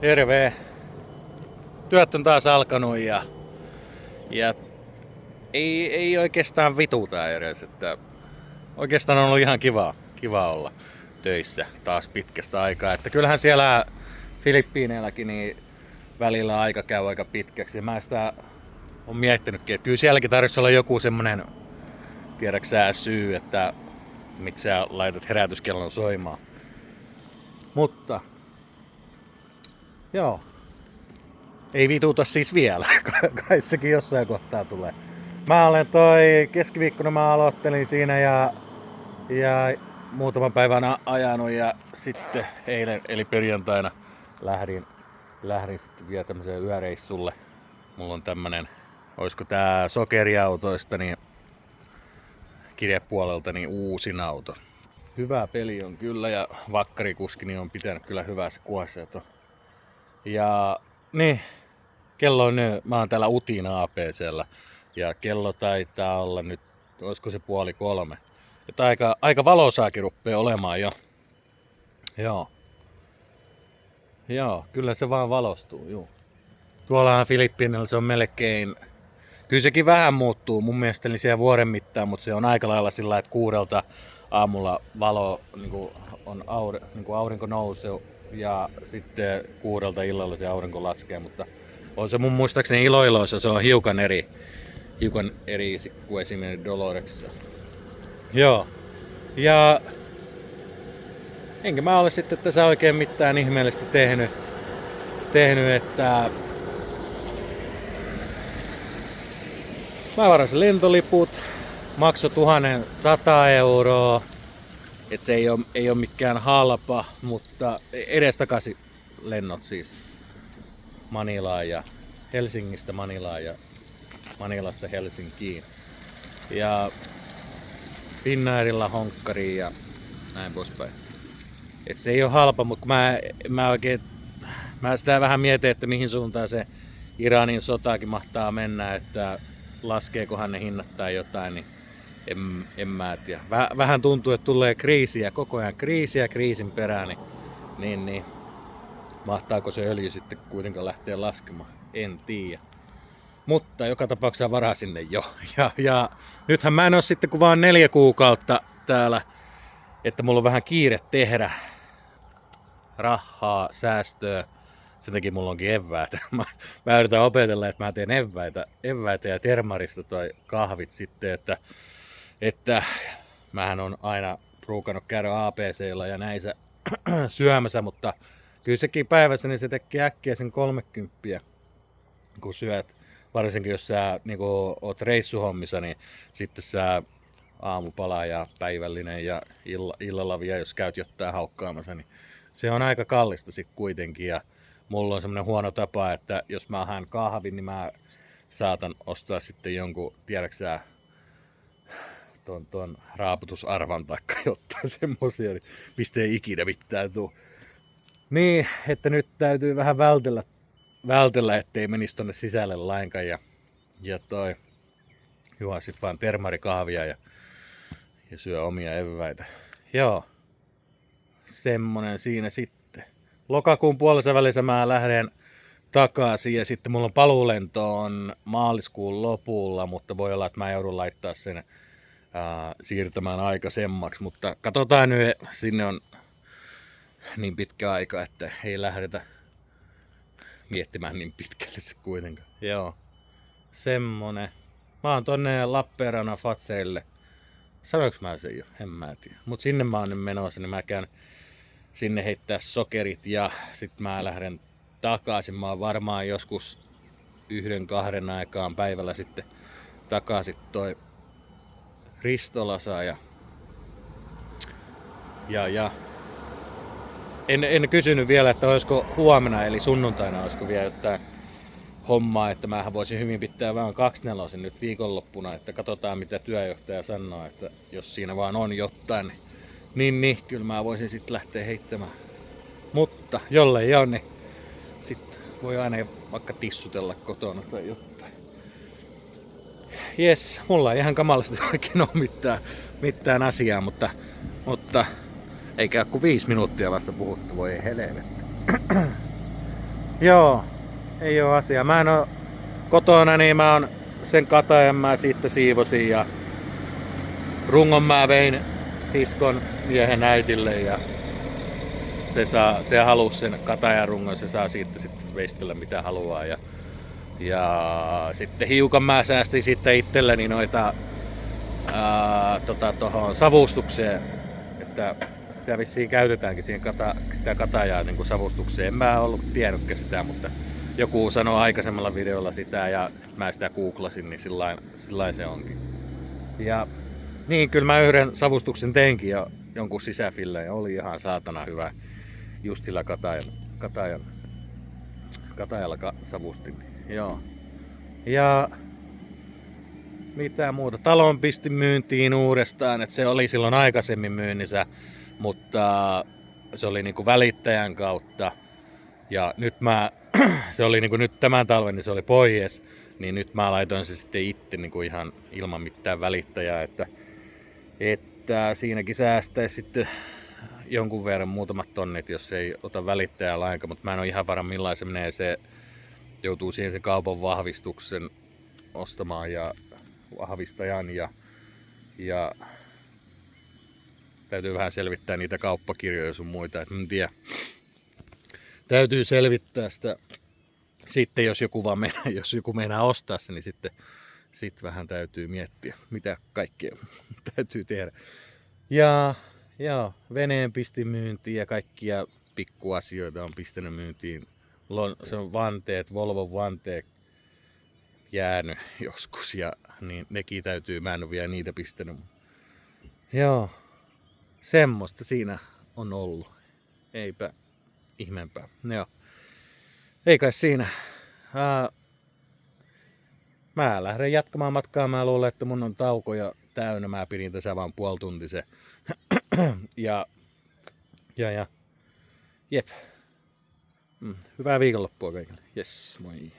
Terve. Työt on taas alkanut ja ei oikeastaan vituta edes. Että oikeastaan on ollut ihan kiva olla töissä taas pitkästä aikaa. Että kyllähän siellä Filippiineilläkin niin välillä aika käy aika pitkäksi. Ja mä sitä on miettinytkin, että kyllä sielläkin tarvitsisi olla joku semmonen, tiedäksä syy, että miksi sä laitat herätyskellon soimaan. Mutta joo. Ei vituta siis vielä, kai sekin jossain kohtaa tulee. Mä olen keskiviikkona mä aloittelin siinä ja muutaman päivän ajanut ja sitten eilen eli perjantaina lähdin sitten vielä tämmöiseen yöreissulle. Mulla on tämmönen, oisko tää sokeriautoista niin kirjepuolelta niin uusin auto. Hyvä peli on kyllä ja vakkarikuskini on pitänyt kyllä hyvässä kuosseet. Ja niin, kello on nyt, mä oon täällä Utin APC:llä ja kello taitaa olla nyt, olisiko se 2:30. Että aika valosaakin ruppee olemaan jo. Joo, kyllä se vaan valostuu, juu. Tuollahan Filippiineillä se on melkein, kyllä sekin vähän muuttuu mun mielestä niin siellä vuoden mittaan, mutta se on aika lailla sillä, että 6 aamulla valo niin on aurinko nousee ja sitten 6 illalla se aurinko laskee, mutta on se mun muistaakseni Iloiloissa se on hiukan eri kuin esimerkiksi Doloresissa. Joo. Ja enkä mä ole sitten tässä oikein mitään ihmeellistä tehnyt, että mä varasin lentoliput, maksoi 1100 €. Et se ei ole mikään halpa, mutta edestakaisin lennot siis Manilaan ja Helsingistä Manilaan ja Manilasta Helsinkiin. Ja Finnairilla Honkkariin ja näin poispäin. Et se ei ole halpa, mutta mä sitä vähän mietin, että mihin suuntaan se Iranin sotaakin mahtaa mennä, että laskeekohan ne hinnat tai jotain, niin en mä tiedä. Vähän tuntuu, että tulee kriisiä, koko ajan kriisin perään, niin mahtaako se öljy sitten kuitenkaan lähteä laskemaan? En tiedä. Mutta joka tapauksessa varaa sinne jo. Ja nythän mä en oo sitten kuin vaan 4 kuukautta täällä, että mulla on vähän kiire tehdä rahaa, säästöä. Sen takia mulla onkin eväitä. Mä yritän opetella, että mä teen eväitä ja termarista toi kahvit sitten, että mähän on aina ruukannut käydä APC:lla ja näissä syömässä, mutta kyllä sekin päivässä niin se tekee äkkiä sen 30, kun syöt. Varsinkin jos sä niin oot reissuhommissa, niin sitten sä aamupala ja päivällinen ja illalla vielä, jos käyt jotain haukkaamassa, niin se on aika kallista sitten kuitenkin. Ja mulla on semmonen huono tapa, että jos mä haen kahvin, niin mä saatan ostaa sitten jonkun, tiedäksä, ton raaputusarvan taikka jotain semmosia, niin mistä ei ikinä mitään tuu. Niin, että nyt täytyy vähän vältellä, ettei menisi tonne sisälle lainkaan ja juo sit vaan termarikahvia ja syö omia eväitä. Joo, semmonen siinä sitten. Lokakuun puolessa välissä mä lähden takaisin ja sitten mulla on paluulento on maaliskuun lopulla, mutta voi olla, että mä joudun laittaa sen siirtämään aikaisemmaksi, mutta katsotaan nyt, sinne on niin pitkä aika, että ei lähdetä miettimään niin pitkälle se kuitenkaan. Joo, semmonen. Mä oon tonne Lappeenrannan Fatserille. Sanoinko mä sen jo? En mä tiedä. Mut sinne mä oon nyt menossa, niin mä käyn sinne heittää sokerit ja sit mä lähden takaisin. Mä oon varmaan joskus 1-2 aikaan päivällä sitten takaisin toi Ristolasa ja En kysynyt vielä, että olisiko huomenna eli sunnuntaina olisiko vielä jotain hommaa, että mähän voisin hyvin pitää vaan 24 nyt viikonloppuna, että katsotaan mitä työjohtaja sanoo, että jos siinä vaan on jotain, niin kyllä mä voisin sitten lähteä heittämään. Mutta jollei ole, niin sitten voi aina vaikka tissutella kotona tai jotain. Jes, mulla ei ihan kamalasti oikein ole mitään asiaa, mutta eikä ole kuin 5 minuuttia vasta puhuttu, voi helvetti. Joo, ei oo asiaa. Mä en oo kotona, niin mä oon sen katajan mä siitä siivosin ja rungon mä vein siskon miehen äitille ja se halusi sen katajan rungon, se saa siitä sitten veistellä mitä haluaa ja sitten hiukan mä säästin sitten itselleni noita tohon savustukseen, että sitä vissiin käytetäänkin siihen sitä katajaa niin kuin savustukseen. En mä ollut tiennytkään sitä, mutta joku sanoi aikaisemmalla videolla sitä ja sit mä sitä googlasin, niin sillain se onkin. Ja niin, kyllä mä yhden savustuksen teinkin jo jonkun sisäfille ja oli ihan saatana hyvä just sillä katajalla savustin. Joo. Ja mitä muuta. Talon pistin myyntiin uudestaan, että se oli silloin aikaisemmin myynnissä, mutta se oli niinku välittäjän kautta. Ja nyt se oli niinku nyt tämän talven, niin se oli pois, niin nyt mä laitoin se sitten itse niinku ihan ilman mitään välittäjää, että siinäkin säästäisi sitten jonkun verran muutamat tonnit, jos ei ota välittäjää lainkaan, mutta mä en ole ihan varma millainen se menee, se joutuu siihen sen kaupan vahvistuksen ostamaan ja vahvistajan ja täytyy vähän selvittää niitä kauppakirjoja sun muita, että en tiedä. Täytyy selvittää sitä sitten, jos joku meinaa ostaa sen, niin sitten vähän täytyy miettiä, mitä kaikkea täytyy tehdä. Ja veneen pistin myyntiin ja kaikkia pikkuasioita on pistänyt myyntiin. Se on vanteet, Volvon vanteet jäänyt joskus ja niin nekin täytyy, mä en ole vielä niitä pistänyt. Joo, semmoista siinä on ollut. Eipä ihmeempää. Joo. Ei kai siinä. Mä lähden jatkamaan matkaa. Mä luulen, että mun on taukoja täynnä. Mä pidin tässä vaan puolituntisen. ja jep. Hyvää viikonloppua kaikille. Jes, moi.